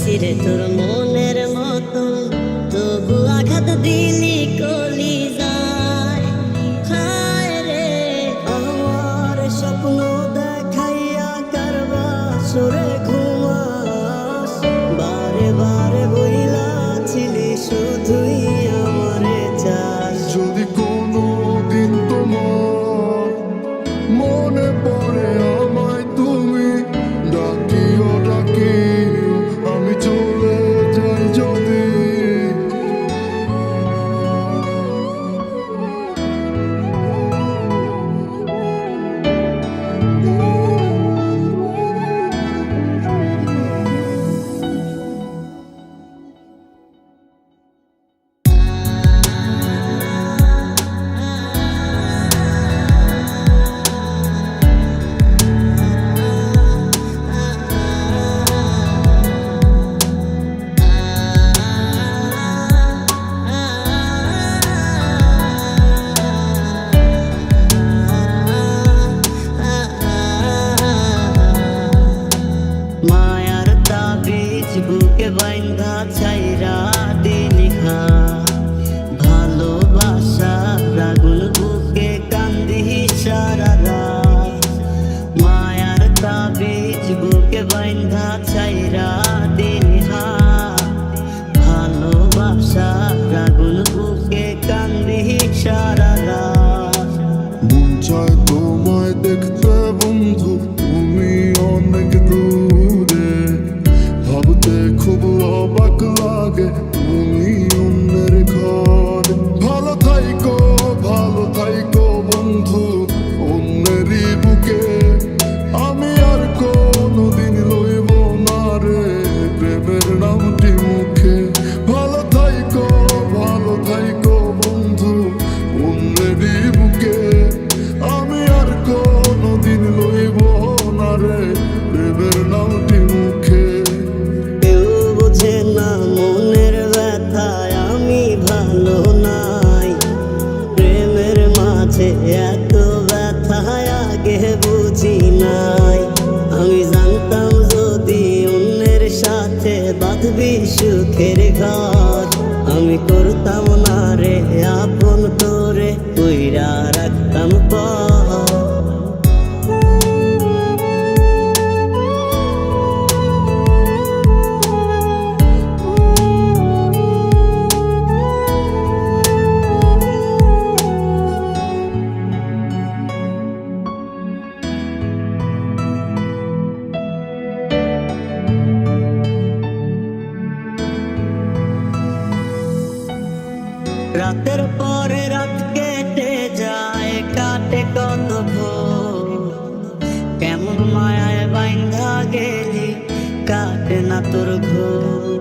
রে তোর মনের মতো, তবু আঘাত দিলি কলি যায়। হায় রে আমার স্বপ্ন দেখাইয়া কারবা সরে ঘুমাস, বারে বারে বইলাছিলি শুধুই আমারে চাস। যদি কোনো দিন তোমার মনে পড়ে আমায় তুমি ডাকিও ডাকিও, আমি চলে যাই যদি। মায়ার তাবিজ বুকে বাইন্ধা ছাইরা দিলি খা, ভালোবাসার আগুন বুকে কান্দি সারা রাত। মায়ার তাবিজ বুকে বাইন্ধা ছাইরা দিলি খা, ভালোবাসার আগুন বুকে কান্দি সারা রাত। মন চায় তোমায় দেখতে বন্ধু, তুমি অনেক দূরে, ভাবতে খুব অবাক লাগে তুমি অন্যের ঘর। ভালো থাইকো বন্ধু অন্যেরই বুকে, আমি আর কোনোদিন লইব না রে প্রেমের নামটি মুখে। ভালো থাইকো বন্ধু অন্যেরই বুকে, আমি আর কোনোদিন লইব না রে প্রেমের নামটি মুখে। কেউ বোঝে না মনের ব্যথায় আমি ভালো নাই, প্রেমের মাঝে এত ব্যথায় আগে বুঝি নাই। আমি জানতাম যদি অন্যের সাথে বাঁধবি সুখের ঘর, আমি করতাম না রে আপন তোরে কইরা রাখতাম পর। রাতের পরে রাত কেটে যায়, কাটে কত ভোর, কেমন মায়ায় বাইন্ধা গেলি কাটে না তোর ঘোর।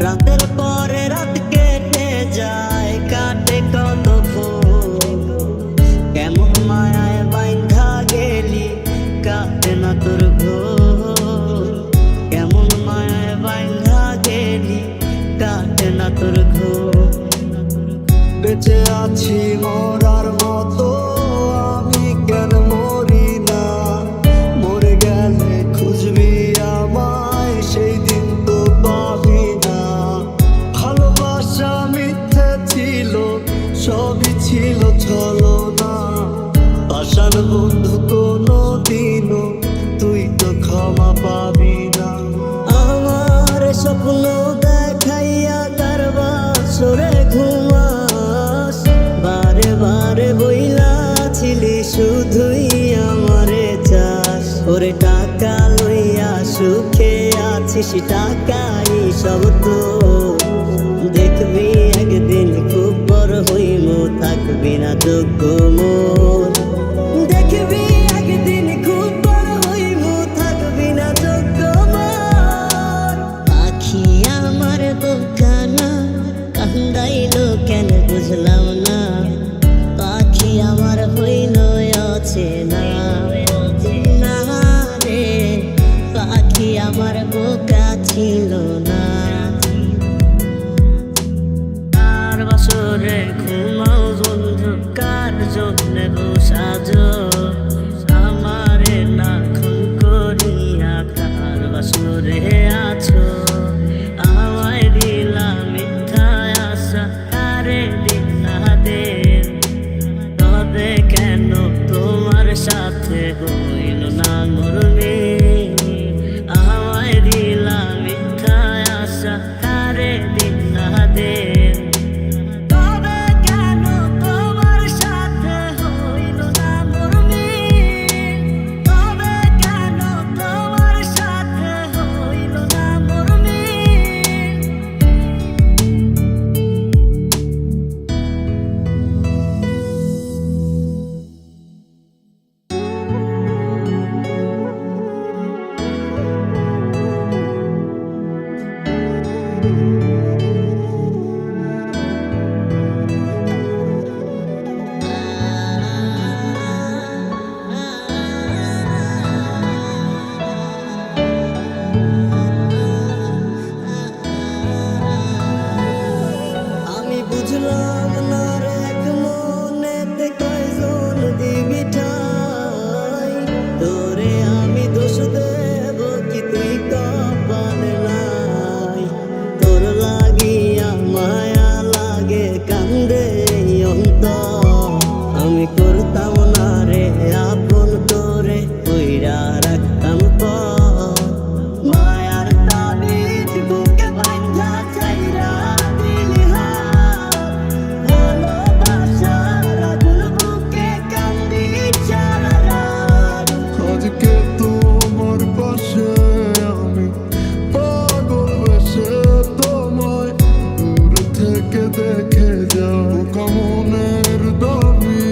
রাতের পরে রাত কেটে যায়, কাটে কত ভোর, কেমন মায়ায় বাইন্ধা গেলি কাটে না তোর ঘোর। কেমন মায়ায় বাইন্ধা গেলি কাটে না তোর ঘোর। বেঁচে আছি মরার মতো, আমি কেন মরি না? মরে গেলে খুঁজবি আমায়, সেই দিন তো পাবি না। ভালোবাসা মিথ্যে ছিল, সবই ছিল ছলনা। আশার বন্ধু কোনো দিনও তুই তো ক্ষমা পাবি না। আমার স্বপ্ন দেখাইয়া কারবা সরে ঘুমাস, বারে বারে বইলাছিলি শুধুই আমারে চাস। ওরে টাকা লইয়া সুখে আছিস, টাকাই সব তো দেখবি একদিন খুব বড় হইমু, থাকবি না যোগ্য মোর। দেখবি একদিন খুব বড় হইমু, থাকবি না যোগ্য মোর। পাখি আমার বোকানা, কান্দাইলো কেন বুঝলাম না। পাখি আমার হইল অচেনা, না রে পাখি আমার বোকা ছিল না। আর বছরে ঘুমাও বন্ধু কার জন্যে বাসরে আছো, আমায় দিলা মিথ্যা আশা আরে দিলা দে। তবে কেন তোমার সাথে হইল না মোর মিল, আমায় দিলা মিথ্যা আশা আরে দিলা দে। তবে কেন তোমার সাথে হইল না মোর মিল, তবে কেন তোমার সাথে হইল না মোর মিল। আমি বুঝলাম না রে এক মনেতে কয়জন দিবি ঠাই, তোরে আমি দোষ দেব কি তুই কপালে নাই। তোর লাগিয়া মায়া লাগে কান্দে অন্তর, আমি করতাম না রে আপন তোরে কইরা রাখতাম পর। মায়ার তাবিজ বুকে বাঁধা চাইরা দিলি হাত, ভালোবাসার আগুন বুকে কান্দি সারা রাত। আজকে তোমার পাশে আমি পাগল বেশে তোমায় দূর থেকে দেখে যাও কামনের দাবি।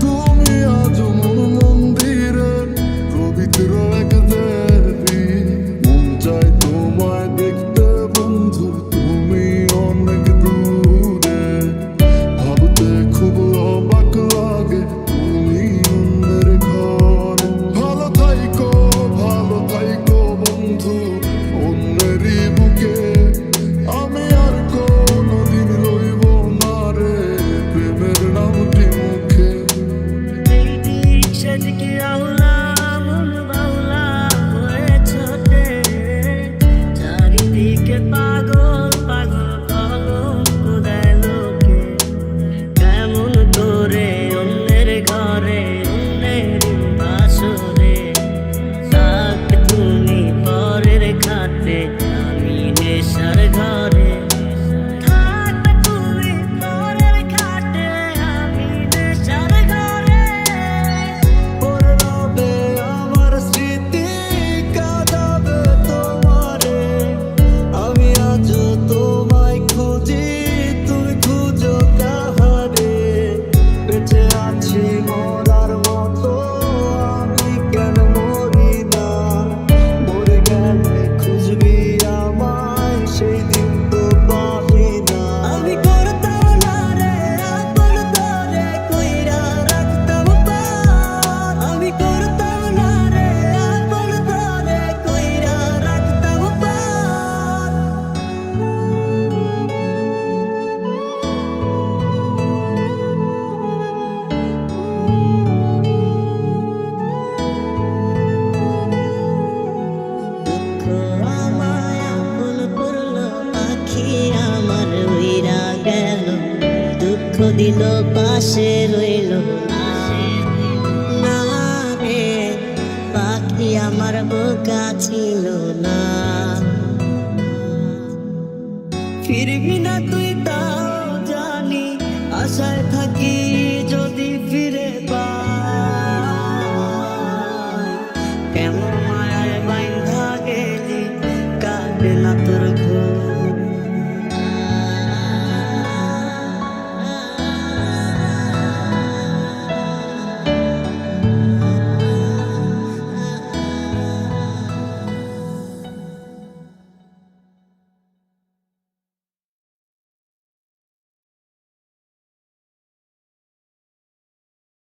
তুমি আজ মন মন্দিরের পবিত্র এক দেবী, মন চাই তোমায় দেখতে বন্ধু তুমি অনেক দূরে। ভাবতে খুব অবাক লাগে তুমি অন্যের ঘরে। ভালো থাইকো বন্ধু অন্যেরই বুকে, আমি আর কোনোদিন লইব না রে প্রেমের নামটি মুখে। এইদিক সেদিকে আওলা মন বাউলা হয়ে ছোটে, চারিদিকে পাগল পাগল কলঙ্ক দেয় লোকে। কেমন করে অন্যের ঘরে অন্যের বাসরে, থাকবে তুমি পরের খাতে আমি নেশার ঘরে। থাকবে তুমি পরের খাতে আমি নেশার ঘরে। পরে রবে আমার স্মৃতি কাঁদাবে তোমারে, আমি আজও তোমায় খুঁজি তুমি খুঁজো কাহারে। বেঁচে আছি মরার মতো আমি কেন মরি না, মরে গেলে খুঁজবি আমায় সেই দিন তো পাবি না। আমি করতাম না রে আপন তোরে কইরা রাখতাম পার, আমি করতাম না রে আপন তোরে কইরা রাখতাম পার। দুঃখ আমায় আপন করলো, আখি আমার উইরা গেল, দুঃখ দিল পাশে রইল না রে। পাখি আমার বোকা ছিল না, ফিরবি না তুই তাও জানি, আশায় থাকি যদি ফিরে পাই। কেমন মায়ায় বাইন্ধা গেলি কাটে না